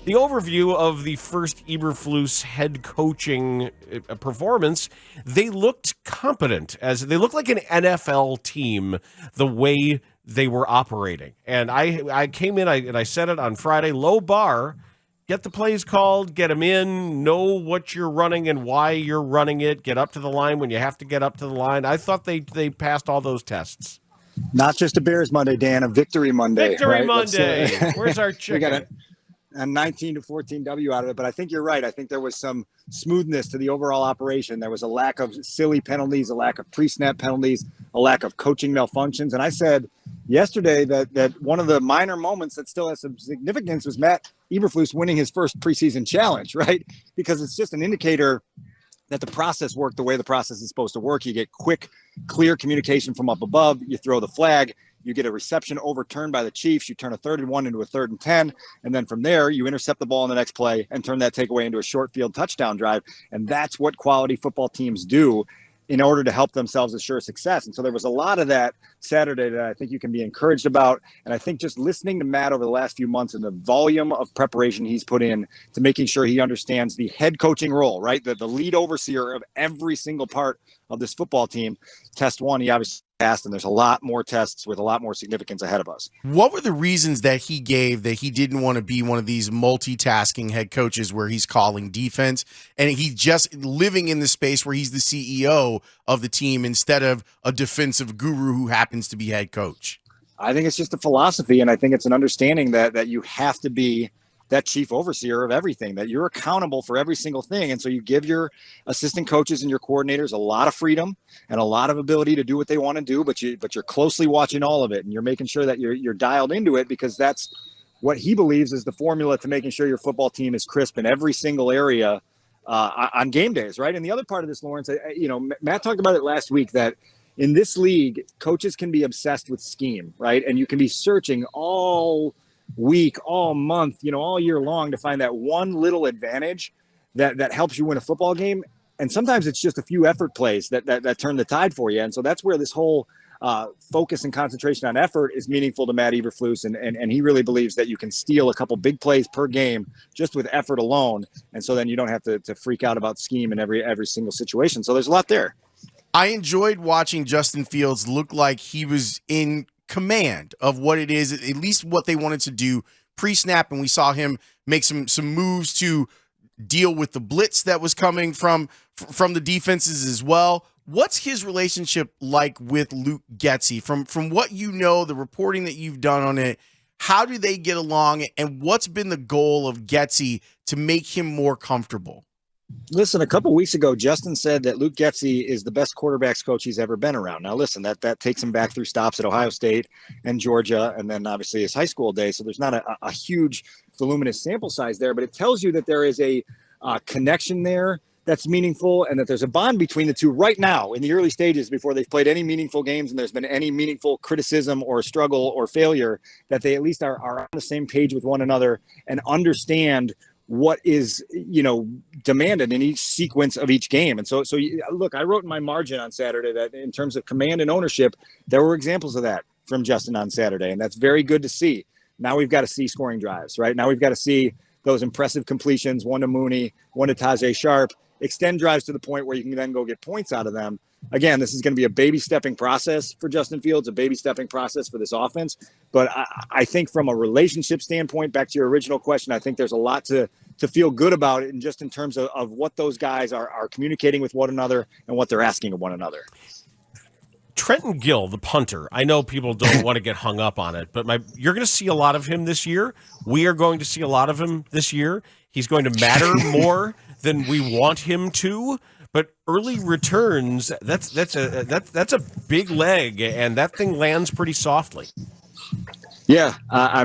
the overview of the first Eberflus head coaching performance, they looked competent. They looked like an NFL team the way they were operating. And I came in and I said it on Friday, low bar. Get the plays called, get them in, know what you're running and why you're running it, get up to the line when you have to get up to the line. I thought they passed all those tests. Not just a Bears Monday, Dan, a Victory Monday. Victory right? Monday. Where's our chicken? We got a 19-14 W out of it, but I think you're right. I think there was some smoothness to the overall operation. There was a lack of silly penalties, a lack of pre-snap penalties, a lack of coaching malfunctions. And I said yesterday that one of the minor moments that still has some significance was Matt Eberflus winning his first preseason challenge, right? Because it's just an indicator that the process worked the way the process is supposed to work. You get quick, clear communication from up above. You throw the flag. You get a reception overturned by the Chiefs. You turn a 3rd and 1 into a 3rd and 10. And then from there, you intercept the ball in the next play and turn that takeaway into a short field touchdown drive. And that's what quality football teams do in order to help themselves assure success. And so there was a lot of that Saturday that I think you can be encouraged about. And I think just listening to Matt over the last few months and the volume of preparation he's put in to making sure he understands the head coaching role, right? The lead overseer of every single part of this football team. Test 1, he obviously passed, and there's a lot more tests with a lot more significance ahead of us. What were the reasons that he gave that he didn't want to be one of these multitasking head coaches where he's calling defense and he's just living in the space where he's the CEO of the team instead of a defensive guru who happens to be head coach? I think it's just a philosophy, and I think it's an understanding that you have to be that chief overseer of everything, that you're accountable for every single thing. And so you give your assistant coaches and your coordinators a lot of freedom and a lot of ability to do what they want to do, but you're closely watching all of it, and you're making sure that you're dialed into it, because that's what he believes is the formula to making sure your football team is crisp in every single area on game days, right? And the other part of this, Lawrence, Matt talked about it last week, that in this league, coaches can be obsessed with scheme, right? And you can be searching all week, all month, all year long to find that one little advantage that helps you win a football game. And sometimes it's just a few effort plays that turn the tide for you. And so that's where this whole focus and concentration on effort is meaningful to Matt Eberflus. And he really believes that you can steal a couple big plays per game just with effort alone. And so then you don't have to freak out about scheme in every single situation. So there's a lot there. I enjoyed watching Justin Fields look like he was in command of what it is, at least what they wanted to do pre-snap, and we saw him make some moves to deal with the blitz that was coming from the defenses as well. What's his relationship like with Luke Getsy? From what you know, the reporting that you've done on it, how do they get along, and what's been the goal of Getsy to make him more comfortable? Listen, a couple weeks ago, Justin said that Luke Getsy is the best quarterbacks coach he's ever been around. Now, listen, that takes him back through stops at Ohio State and Georgia, and then obviously his high school days. So there's not a huge voluminous sample size there, but it tells you that there is a connection there that's meaningful, and that there's a bond between the two right now in the early stages before they've played any meaningful games and there's been any meaningful criticism or struggle or failure, that they at least are on the same page with one another and understand what is, demanded in each sequence of each game. And so look, I wrote in my margin on Saturday that in terms of command and ownership, there were examples of that from Justin on Saturday. And that's very good to see. Now we've got to see scoring drives, right? Now we've got to see those impressive completions, one to Mooney, one to Tajay Sharp, extend drives to the point where you can then go get points out of them. Again, this is going to be a baby stepping process for Justin Fields, a baby stepping process for this offense. But I think from a relationship standpoint, back to your original question, I think there's a lot to feel good about it, and just in terms of what those guys are communicating with one another and what they're asking of one another. Trenton Gill, the punter. I know people don't want to get hung up on it, but you're going to see a lot of him this year. We are going to see a lot of him this year. He's going to matter more than we want him to. But early returns, that's a big leg, and that thing lands pretty softly. Yeah,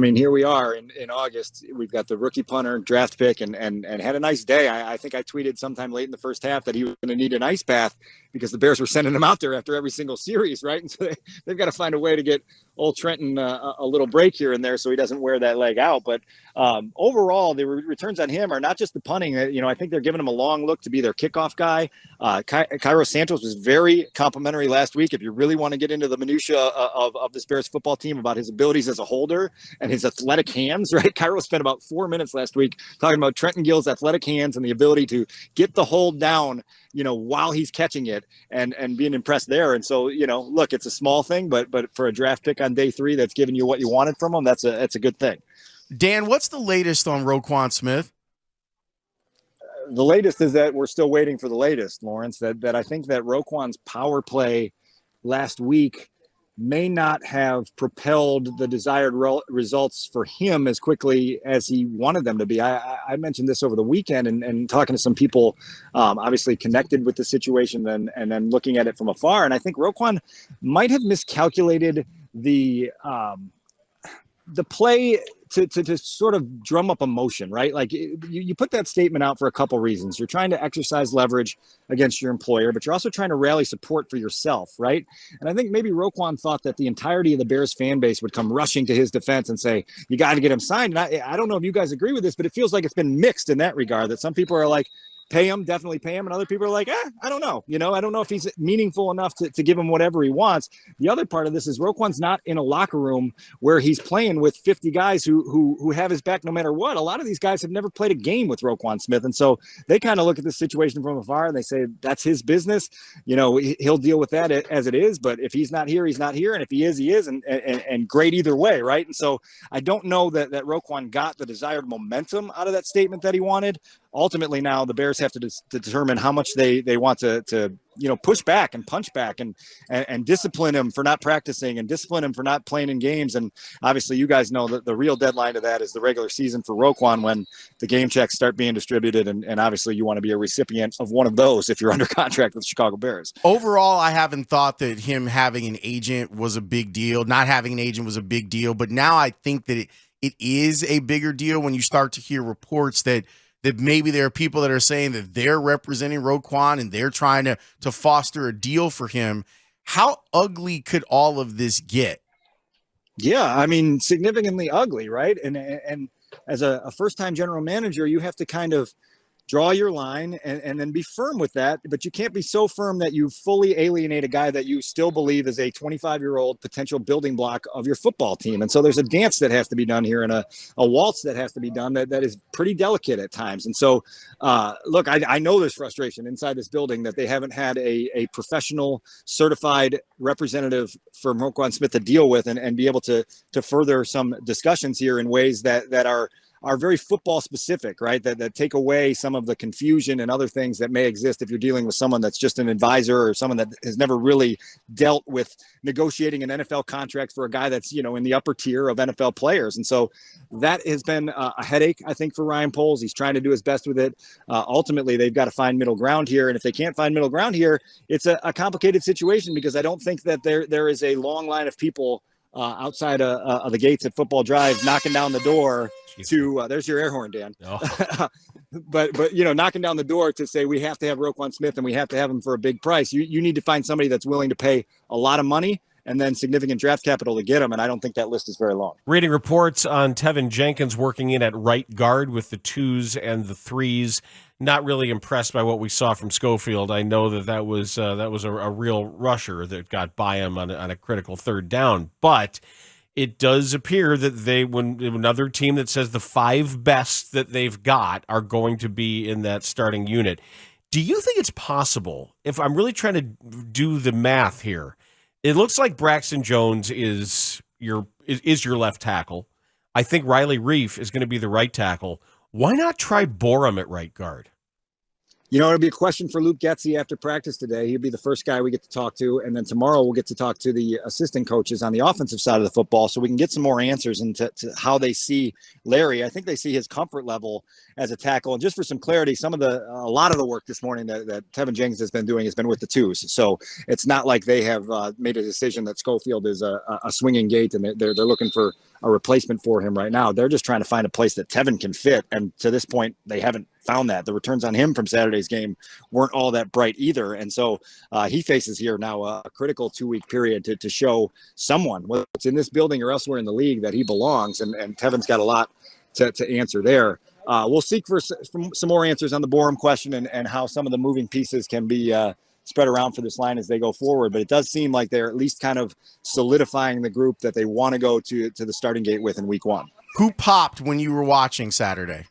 here we are in August. We've got the rookie punter draft pick and had a nice day. I think I tweeted sometime late in the first half that he was going to need an ice bath because the Bears were sending him out there after every single series, right? And so they've got to find a way to get old Trenton a little break here and there so he doesn't wear that leg out. But overall, the returns on him are not just the punting. I think they're giving him a long look to be their kickoff guy. Cairo Santos was very complimentary last week. If you really want to get into the minutia of this Bears football team about his abilities as a holder and his athletic hands, right? Cairo spent about 4 minutes last week talking about Trenton Gill's athletic hands and the ability to get the hold down, while he's catching it and being impressed there. And so, look, it's a small thing, but for a draft pick on day 3 that's giving you what you wanted from him, that's a good thing. Dan, what's the latest on Roquan Smith? The latest is that we're still waiting for the latest, Lawrence, that I think that Roquan's power play last week may not have propelled the desired results for him as quickly as he wanted them to be. I mentioned this over the weekend and talking to some people obviously connected with the situation and then looking at it from afar. And I think Roquan might have miscalculated the play to sort of drum up emotion, right? Like you put that statement out for a couple reasons. You're trying to exercise leverage against your employer, but you're also trying to rally support for yourself, right? And I think maybe Roquan thought that the entirety of the Bears fan base would come rushing to his defense and say, you got to get him signed. And I don't know if you guys agree with this, but it feels like it's been mixed in that regard, that some people are like, pay him, definitely pay him. And other people are like, I don't know. I don't know if he's meaningful enough to give him whatever he wants. The other part of this is Roquan's not in a locker room where he's playing with 50 guys who have his back no matter what. A lot of these guys have never played a game with Roquan Smith. And so they kind of look at the situation from afar and they say, that's his business. He'll deal with that as it is. But if he's not here, he's not here. And if he is, he is. And great either way, right? And so I don't know that Roquan got the desired momentum out of that statement that he wanted. Ultimately, now the Bears have to determine how much they want to push back and punch back and discipline him for not practicing and discipline him for not playing in games. And obviously, you guys know that the real deadline to that is the regular season for Roquan, when the game checks start being distributed. And obviously, you want to be a recipient of one of those if you're under contract with the Chicago Bears. Overall, I haven't thought that him having an agent was a big deal. Not having an agent was a big deal. But now I think that it is a bigger deal when you start to hear reports that maybe there are people that are saying that they're representing Roquan and they're trying to foster a deal for him. How ugly could all of this get? Yeah, I mean, significantly ugly, right? And as a first-time general manager, you have to kind of draw your line and then be firm with that. But you can't be so firm that you fully alienate a guy that you still believe is a 25-year-old potential building block of your football team. And so there's a dance that has to be done here and a waltz that has to be done that is pretty delicate at times. And so, look, I know there's frustration inside this building that they haven't had a professional certified representative for Roquan Smith to deal with and be able to further some discussions here in ways that are very football specific, right? That take away some of the confusion and other things that may exist if you're dealing with someone that's just an advisor or someone that has never really dealt with negotiating an NFL contract for a guy that's, in the upper tier of NFL players. And so that has been a headache, I think, for Ryan Poles. He's trying to do his best with it. Ultimately, they've got to find middle ground here. And if they can't find middle ground here, it's a complicated situation, because I don't think that there is a long line of people outside of the gates at Football Drive knocking down the door to there's your air horn, Dan. Oh. but knocking down the door to say we have to have Roquan Smith and we have to have him for a big price. You need to find somebody that's willing to pay a lot of money and then significant draft capital to get him. And I don't think that list is very long. Reading reports on Teven Jenkins working in at right guard with the 2s and the 3s. Not really impressed by what we saw from Schofield. I know that was a real rusher that got by him on a critical third down. But it does appear that when another team that says the 5 best that they've got are going to be in that starting unit. Do you think it's possible, if I'm really trying to do the math here, it looks like Braxton Jones is your left tackle. I think Riley Reif is going to be the right tackle. Why not try Borum at right guard? It'll be a question for Luke Getsy after practice today. He'll be the first guy we get to talk to. And then tomorrow we'll get to talk to the assistant coaches on the offensive side of the football so we can get some more answers into how they see Larry. I think they see his comfort level as a tackle. And just for some clarity, a lot of the work this morning that Teven Jenkins has been doing has been with the 2s. So it's not like they have made a decision that Schofield is a swinging gate and they're looking for a replacement for him right now. They're just trying to find a place that Teven can fit. And to this point, they haven't found that. The returns on him from Saturday's game weren't all that bright either. And so he faces here now a critical 2-week period to show someone, whether it's in this building or elsewhere in the league, that he belongs. And Teven's got a lot to answer there. We'll seek for some more answers on the Borum question and how some of the moving pieces can be spread around for this line as they go forward. But it does seem like they're at least kind of solidifying the group that they want to go to the starting gate with in week 1. Who popped when you were watching Saturday?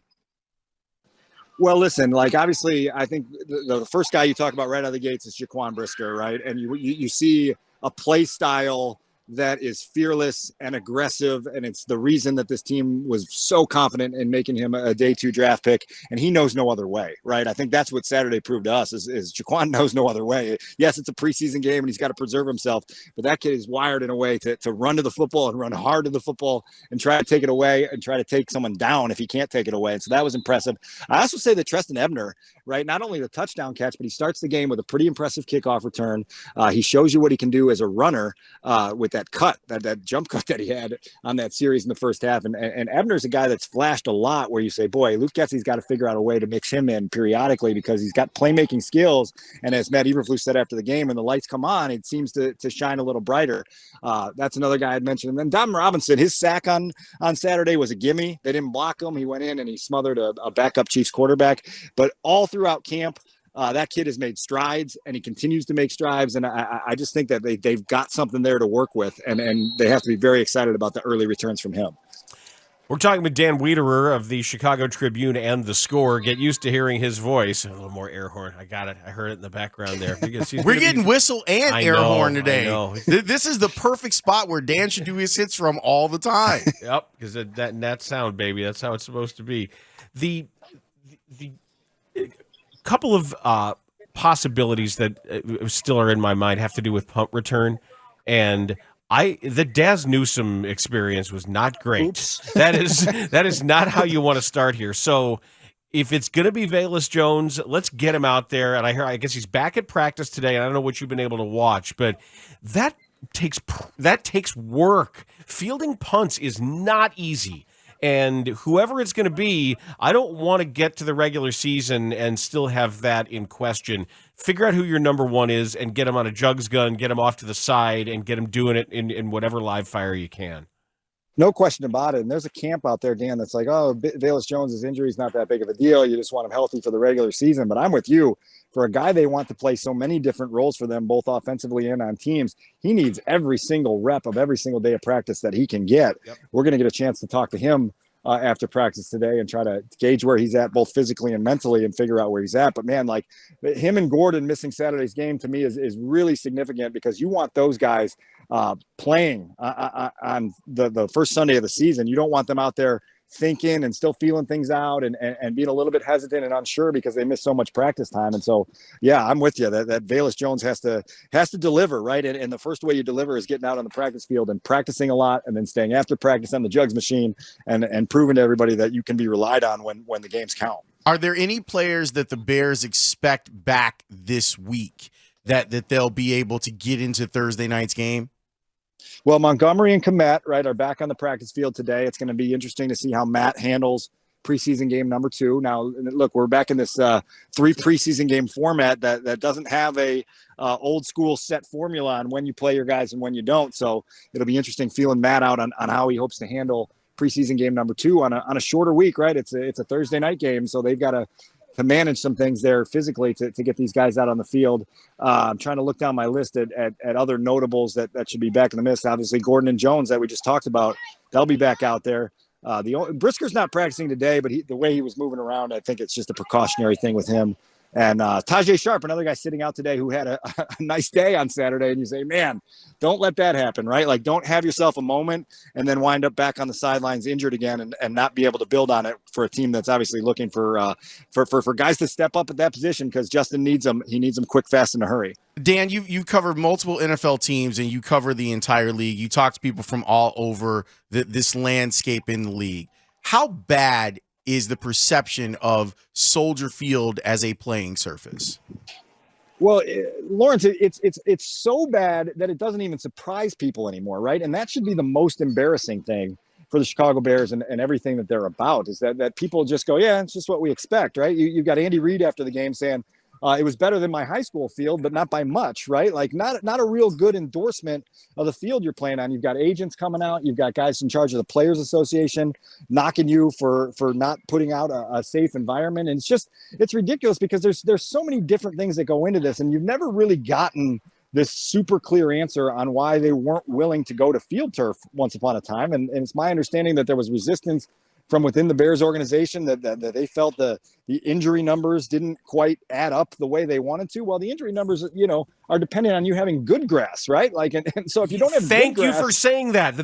Well, listen, like obviously, I think the first guy you talk about right out of the gates is Jaquan Brisker, right? And you see a play style that is fearless and aggressive, and it's the reason that this team was so confident in making him a day 2 draft pick, and he knows no other way, right? I think that's what Saturday proved to us is Jaquan knows no other way. Yes, it's a preseason game, and he's got to preserve himself, but that kid is wired in a way to run to the football and run hard to the football and try to take it away and try to take someone down if he can't take it away, and so that was impressive. I also say that Treston Ebner, right, not only the touchdown catch, but he starts the game with a pretty impressive kickoff return. He shows you what he can do as a runner with that cut, that jump cut that he had on that series in the first half. And Ebner's a guy that's flashed a lot where you say, boy, Luke Getsy's got to figure out a way to mix him in periodically because he's got playmaking skills. And as Matt Eberflus said after the game, when the lights come on, it seems to shine a little brighter. That's another guy I'd mentioned. And then Dom Robinson, his sack on Saturday was a gimme. They didn't block him. He went in and he smothered a backup Chiefs quarterback. But all throughout camp, that kid has made strides, and he continues to make strides. And I just think that they've got something there to work with, and they have to be very excited about the early returns from him. We're talking with Dan Wiederer of the Chicago Tribune and The Score. Get used to hearing his voice. A little more air horn. I got it. I heard it in the background there. We're getting whistle and air horn today. I know. This is the perfect spot where Dan should do his hits from all the time. Yep, because that sound, baby, that's how it's supposed to be. The couple of possibilities that still are in my mind have to do with punt return, and the Daz Newsome experience was not great. Oops. That is not how you want to start here. So if it's going to be Velus Jones, let's get him out there. And I guess he's back at practice today. And I don't know what you've been able to watch, but that takes work. Fielding punts is not easy. And whoever it's going to be, I don't want to get to the regular season and still have that in question. Figure out who your number one is and get him on a jugs gun, get him off to the side, and get him doing it in whatever live fire you can. No question about it. And there's a camp out there, Dan, that's like, oh, Velus Jones' injury is not that big of a deal. You just want him healthy for the regular season. But I'm with you. For a guy they want to play so many different roles for them, both offensively and on teams, he needs every single rep of every single day of practice that he can get. Yep. We're going to get a chance to talk to him after practice today and try to gauge where he's at both physically and mentally and figure out where he's at. But man, like him and Gordon missing Saturday's game to me is really significant because you want those guys playing on the first Sunday of the season. You don't want them out there thinking and still feeling things out and being a little bit hesitant and unsure because they miss so much practice time. And so, yeah, I'm with you that Velus Jones has to deliver, right? And the first way you deliver is getting out on the practice field and practicing a lot and then staying after practice on the jugs machine and proving to everybody that you can be relied on when the games count. Are there any players that the Bears expect back this week that they'll be able to get into Thursday night's game? Well, Montgomery and Kmet, right, are back on the practice field today. It's going to be interesting to see how Matt handles preseason game number 2. Now, look, we're back in this 3 preseason game format that doesn't have a old school set formula on when you play your guys and when you don't. So it'll be interesting feeling Matt out on how he hopes to handle preseason game number 2 on a shorter week, right? It's a Thursday night game, so they've got to manage some things there physically to get these guys out on the field. I'm trying to look down my list at other notables that should be back in the mix. Obviously, Gordon and Jones that we just talked about, they'll be back out there. Brisker's not practicing today, but the way he was moving around, I think it's just a precautionary thing with him. And Tajay Sharp, another guy sitting out today who had a nice day on Saturday. And you say, man, don't let that happen, right? Like, don't have yourself a moment and then wind up back on the sidelines injured again and not be able to build on it for a team that's obviously looking for guys to step up at that position because Justin needs them. He needs them quick, fast, in a hurry. Dan, you covered multiple NFL teams and you cover the entire league. You talk to people from all over this landscape in the league. How bad is the perception of Soldier Field as a playing surface? Well, Lawrence, it's so bad that it doesn't even surprise people anymore, right? And that should be the most embarrassing thing for the Chicago Bears and everything that they're about, is that people just go, yeah, it's just what we expect, right? You've got Andy Reid after the game saying, it was better than my high school field, but not by much, right? Like not a real good endorsement of the field you're playing on. You've got agents coming out. You've got guys in charge of the Players Association knocking you for not putting out a safe environment. And it's ridiculous because there's so many different things that go into this, and you've never really gotten this super clear answer on why they weren't willing to go to field turf once upon a time. And it's my understanding that there was resistance from within the Bears organization that they felt the injury numbers didn't quite add up the way they wanted to. Well, the injury numbers, are dependent on you having good grass, right? Like, and so if you don't have thank good grass, you for saying that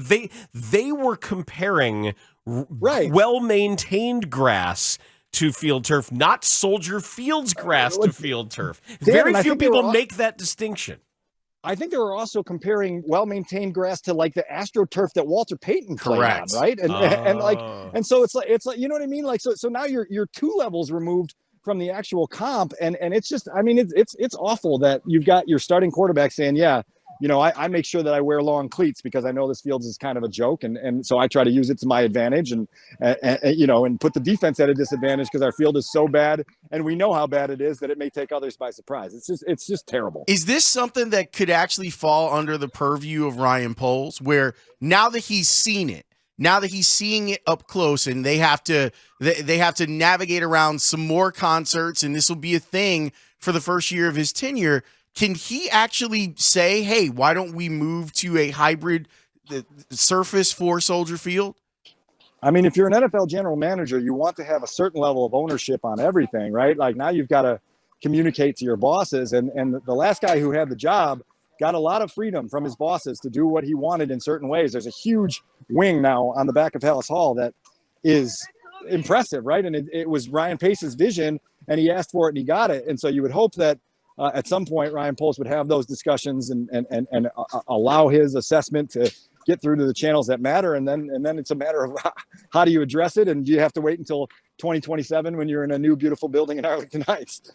they were comparing right, well-maintained grass to field turf, not Soldier Field's grass to field turf. Dan, Very few people make that distinction. I think they were also comparing well-maintained grass to like the AstroTurf that Walter Payton played on, right? And so it's like you know what I mean? Like so now you're 2 levels removed from the actual comp, and it's just, I mean, it's awful that you've got your starting quarterback saying, yeah, I make sure that I wear long cleats because I know this field is kind of a joke, and so I try to use it to my advantage, and put the defense at a disadvantage because our field is so bad, and we know how bad it is that it may take others by surprise. It's just terrible. Is this something that could actually fall under the purview of Ryan Poles, where now that he's seen it, now that he's seeing it up close, and they have to navigate around some more concerts, and this will be a thing for the first year of his tenure? Can he actually say, hey, why don't we move to a hybrid surface for Soldier Field? I mean, if you're an NFL general manager, you want to have a certain level of ownership on everything, right? Like now you've got to communicate to your bosses. And the last guy who had the job got a lot of freedom from his bosses to do what he wanted in certain ways. There's a huge wing now on the back of Hallis Hall that is impressive, right? And it was Ryan Pace's vision, and he asked for it and he got it. And so you would hope that at some point Ryan Poles would have those discussions and allow his assessment to get through to the channels that matter. And then it's a matter of how do you address it? And do you have to wait until 2027 when you're in a new, beautiful building in Arlington Heights?